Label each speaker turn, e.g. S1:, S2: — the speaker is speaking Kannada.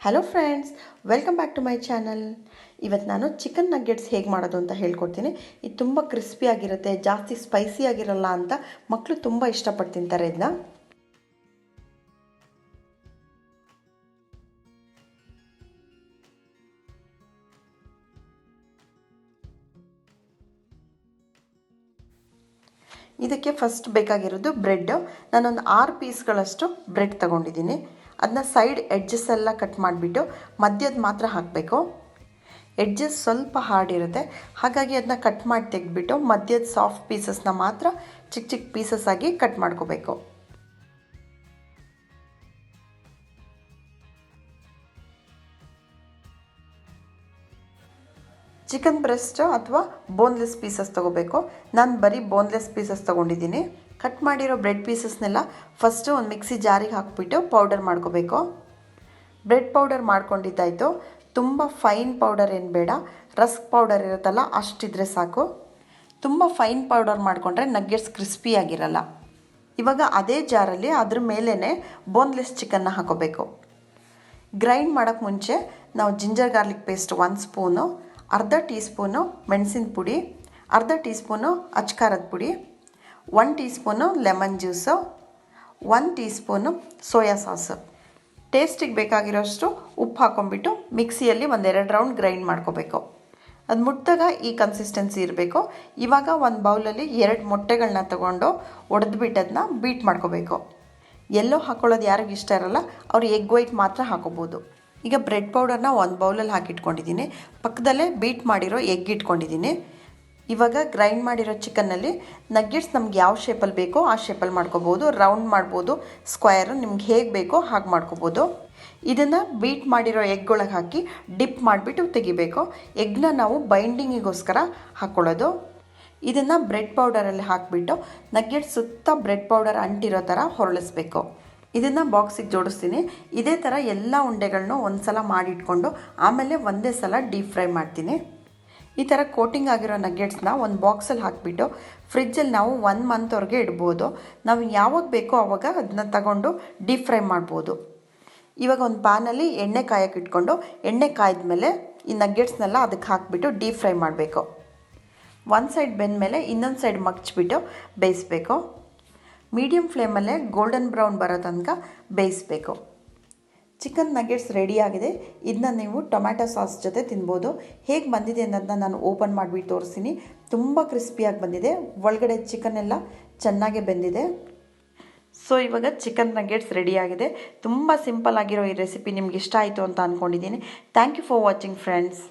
S1: Hello friends, welcome back to my channel. ಇವತ್ತು ನಾನು ಚಿಕನ್ ನಗ್ಗೆಟ್ಸ್ ಹೇಗೆ ಮಾಡೋದು ಅಂತ ಹೇಳ್ಕೊಡ್ತೀನಿ. ಇದು ತುಂಬ ಕ್ರಿಸ್ಪಿಯಾಗಿರುತ್ತೆ, ಜಾಸ್ತಿ ಸ್ಪೈಸಿ ಆಗಿರಲ್ಲ ಅಂತ ಮಕ್ಕಳು ತುಂಬ ಇಷ್ಟಪಟ್ಟು ತಿಂತಾರೆ ಇದನ್ನ. ಇದಕ್ಕೆ ಫಸ್ಟ್ ಬೇಕಾಗಿರೋದು ಬ್ರೆಡ್. ನಾನೊಂದು 6 ಪೀಸ್ಗಳಷ್ಟು ಬ್ರೆಡ್ ತೊಗೊಂಡಿದ್ದೀನಿ. ಅದನ್ನ ಸೈಡ್ ಎಡ್ಜಸ್ ಎಲ್ಲ ಕಟ್ ಮಾಡಿಬಿಟ್ಟು ಮಧ್ಯದ ಮಾತ್ರ ಹಾಕಬೇಕು. ಎಡ್ಜಸ್ ಸ್ವಲ್ಪ ಹಾರ್ಡ್ ಇರುತ್ತೆ, ಹಾಗಾಗಿ ಅದನ್ನ ಕಟ್ ಮಾಡಿ ತೆಗೆದ್ಬಿಟ್ಟು ಮಧ್ಯದ ಸಾಫ್ಟ್ ಪೀಸಸ್ನ ಮಾತ್ರ ಚಿಕ್ಕ ಚಿಕ್ಕ ಪೀಸಸ್ ಆಗಿ ಕಟ್ ಮಾಡ್ಕೋಬೇಕು. ಚಿಕನ್ ಬ್ರೆಸ್ಟ್ ಅಥವಾ ಬೋನ್ಲೆಸ್ ಪೀಸಸ್ ತೊಗೋಬೇಕು. ನಾನು ಬರೀ ಬೋನ್ಲೆಸ್ ಪೀಸಸ್ ತೊಗೊಂಡಿದ್ದೀನಿ. ಕಟ್ ಮಾಡಿರೋ ಬ್ರೆಡ್ ಪೀಸಸ್ನೆಲ್ಲ ಫಸ್ಟು ಒಂದು ಮಿಕ್ಸಿ ಜಾರಿಗೆ ಹಾಕ್ಬಿಟ್ಟು ಪೌಡರ್ ಮಾಡ್ಕೋಬೇಕು. ಬ್ರೆಡ್ ಪೌಡರ್ ಮಾಡ್ಕೊಂಡಿದ್ದಾಯಿತು. ತುಂಬ ಫೈನ್ ಪೌಡರ್ ಏನು ಬೇಡ, ರಸ್ಕ್ ಪೌಡರ್ ಇರುತ್ತಲ್ಲ ಅಷ್ಟಿದ್ರೆ ಸಾಕು. ತುಂಬ ಫೈನ್ ಪೌಡರ್ ಮಾಡಿಕೊಂಡ್ರೆ ನಗ್ಗೆಟ್ಸ್ ಕ್ರಿಸ್ಪಿಯಾಗಿರಲ್ಲ. ಇವಾಗ ಅದೇ ಜಾರಲ್ಲಿ ಅದ್ರ ಮೇಲೇ ಬೋನ್ಲೆಸ್ ಚಿಕನ್ನ ಹಾಕೋಬೇಕು. ಗ್ರೈಂಡ್ ಮಾಡೋಕ್ಕೆ ಮುಂಚೆ ನಾವು ಜಿಂಜರ್ ಗಾರ್ಲಿಕ್ ಪೇಸ್ಟ್ 1 ಸ್ಪೂನು, ಅರ್ಧ ಟೀ ಸ್ಪೂನು ಮೆಣಸಿನ ಪುಡಿ, ಅರ್ಧ ಟೀ ಸ್ಪೂನು ಅಚ್ಕಾರದ ಪುಡಿ, 1 teaspoon lemon juice, 1 teaspoon soya sauce, ಟೇಸ್ಟಿಗೆ ಬೇಕಾಗಿರೋಷ್ಟು ಉಪ್ಪು ಹಾಕೊಂಡ್ಬಿಟ್ಟು ಮಿಕ್ಸಿಯಲ್ಲಿ 1-2 ರೌಂಡ್ ಗ್ರೈಂಡ್ ಮಾಡ್ಕೋಬೇಕು. ಅದು ಮುಟ್ಟಿದಾಗ ಈ ಕನ್ಸಿಸ್ಟೆನ್ಸಿ ಇರಬೇಕು. ಇವಾಗ ಒಂದು ಬೌಲಲ್ಲಿ 2 ಮೊಟ್ಟೆಗಳನ್ನ ತೊಗೊಂಡು ಒಡೆದ್ಬಿಟ್ಟು ಅದನ್ನ ಬೀಟ್ ಮಾಡ್ಕೋಬೇಕು. ಎಲ್ಲೋ ಹಾಕ್ಕೊಳ್ಳೋದು ಯಾರಿಗೂ ಇಷ್ಟ ಇರಲ್ಲ, ಅವ್ರು ಎಗ್ ವೈಟ್ ಮಾತ್ರ ಹಾಕೋಬೋದು. ಈಗ ಬ್ರೆಡ್ ಪೌಡರ್ನ ಒಂದು ಬೌಲಲ್ಲಿ ಹಾಕಿಟ್ಕೊಂಡಿದ್ದೀನಿ. ಪಕ್ಕದಲ್ಲೇ ಬೀಟ್ ಮಾಡಿರೋ ಎಗ್ ಇಟ್ಕೊಂಡಿದ್ದೀನಿ. ಇವಾಗ ಗ್ರೈಂಡ್ ಮಾಡಿರೋ ಚಿಕನ್ನಲ್ಲಿ ನಗ್ಗೆಟ್ಸ್ ನಮ್ಗೆ ಯಾವ ಶೇಪಲ್ಲಿ ಬೇಕೋ ಆ ಶೇಪಲ್ಲಿ ಮಾಡ್ಕೋಬೋದು. ರೌಂಡ್ ಮಾಡ್ಬೋದು, ಸ್ಕ್ವಯರು, ನಿಮ್ಗೆ ಹೇಗೆ ಬೇಕೋ ಹಾಗೆ ಮಾಡ್ಕೋಬೋದು. ಇದನ್ನು ಬೀಟ್ ಮಾಡಿರೋ ಎಗ್ ಒಳಗೆ ಹಾಕಿ ಡಿಪ್ ಮಾಡಿಬಿಟ್ಟು ತೆಗಿಬೇಕು. ಎಗ್ನ ನಾವು ಬೈಂಡಿಂಗಿಗೋಸ್ಕರ ಹಾಕ್ಕೊಳ್ಳೋದು. ಇದನ್ನು ಬ್ರೆಡ್ ಪೌಡರಲ್ಲಿ ಹಾಕಿಬಿಟ್ಟು ನಗ್ಗೆಟ್ಸ್ ಸುತ್ತ ಬ್ರೆಡ್ ಪೌಡರ್ ಅಂಟಿರೋ ಥರ ಹೊರಳಿಸ್ಬೇಕು. ಇದನ್ನು ಬಾಕ್ಸಿಗೆ ಜೋಡಿಸ್ತೀನಿ. ಇದೇ ಥರ ಎಲ್ಲ ಉಂಡೆಗಳನ್ನೂ ಒಂದು ಸಲ ಮಾಡಿಟ್ಕೊಂಡು ಆಮೇಲೆ ಒಂದೇ ಸಲ ಡೀಪ್ ಫ್ರೈ ಮಾಡ್ತೀನಿ. ಈ ಥರ ಕೋಟಿಂಗ್ ಆಗಿರೋ ನಗ್ಗೆಟ್ಸ್ನ ಒಂದು ಬಾಕ್ಸಲ್ಲಿ ಹಾಕಿಬಿಟ್ಟು ಫ್ರಿಜ್ಜಲ್ಲಿ ನಾವು 1 ಮಂತ್ವರೆಗೆ ಇಡ್ಬೋದು. ನಾವು ಯಾವಾಗ ಬೇಕೋ ಆವಾಗ ಅದನ್ನ ತಗೊಂಡು ಡೀಪ್ ಫ್ರೈ ಮಾಡ್ಬೋದು. ಇವಾಗ ಒಂದು ಪ್ಯಾನಲ್ಲಿ ಎಣ್ಣೆ ಕಾಯಕ್ಕೆ ಇಟ್ಕೊಂಡು ಎಣ್ಣೆ ಕಾಯ್ದ ಮೇಲೆ ಈ ನಗ್ಗೆಟ್ಸ್ನೆಲ್ಲ ಅದಕ್ಕೆ ಹಾಕಿಬಿಟ್ಟು ಡೀಪ್ ಫ್ರೈ ಮಾಡಬೇಕು. ಒಂದು ಸೈಡ್ ಬೆಂದಮೇಲೆ ಇನ್ನೊಂದು ಸೈಡ್ ಮಗ್ಚಿಬಿಟ್ಟು ಬೇಯಿಸಬೇಕು. ಮೀಡಿಯಮ್ ಫ್ಲೇಮಲ್ಲೇ ಗೋಲ್ಡನ್ ಬ್ರೌನ್ ಬರೋ ತನಕ ಬೇಯಿಸಬೇಕು. ಚಿಕನ್ ನಗ್ಗೆಟ್ಸ್ ರೆಡಿಯಾಗಿದೆ. ಇದನ್ನ ನೀವು ಟೊಮ್ಯಾಟೊ ಸಾಸ್ ಜೊತೆ ತಿನ್ಬೋದು. ಹೇಗೆ ಬಂದಿದೆ ಅನ್ನೋದನ್ನ ನಾನು ಓಪನ್ ಮಾಡಿಬಿಟ್ಟು ತೋರಿಸ್ತೀನಿ. ತುಂಬ ಕ್ರಿಸ್ಪಿಯಾಗಿ ಬಂದಿದೆ, ಒಳಗಡೆ ಚಿಕನ್ ಎಲ್ಲ ಚೆನ್ನಾಗೇ ಬೆಂದಿದೆ. ಸೊ ಇವಾಗ ಚಿಕನ್ ನಗ್ಗೆಟ್ಸ್ ರೆಡಿಯಾಗಿದೆ. ತುಂಬ ಸಿಂಪಲ್ ಆಗಿರೋ ಈ ರೆಸಿಪಿ ನಿಮ್ಗೆ ಇಷ್ಟ ಆಯಿತು ಅಂತ ಅಂದ್ಕೊಂಡಿದ್ದೀನಿ. Thank you for watching friends.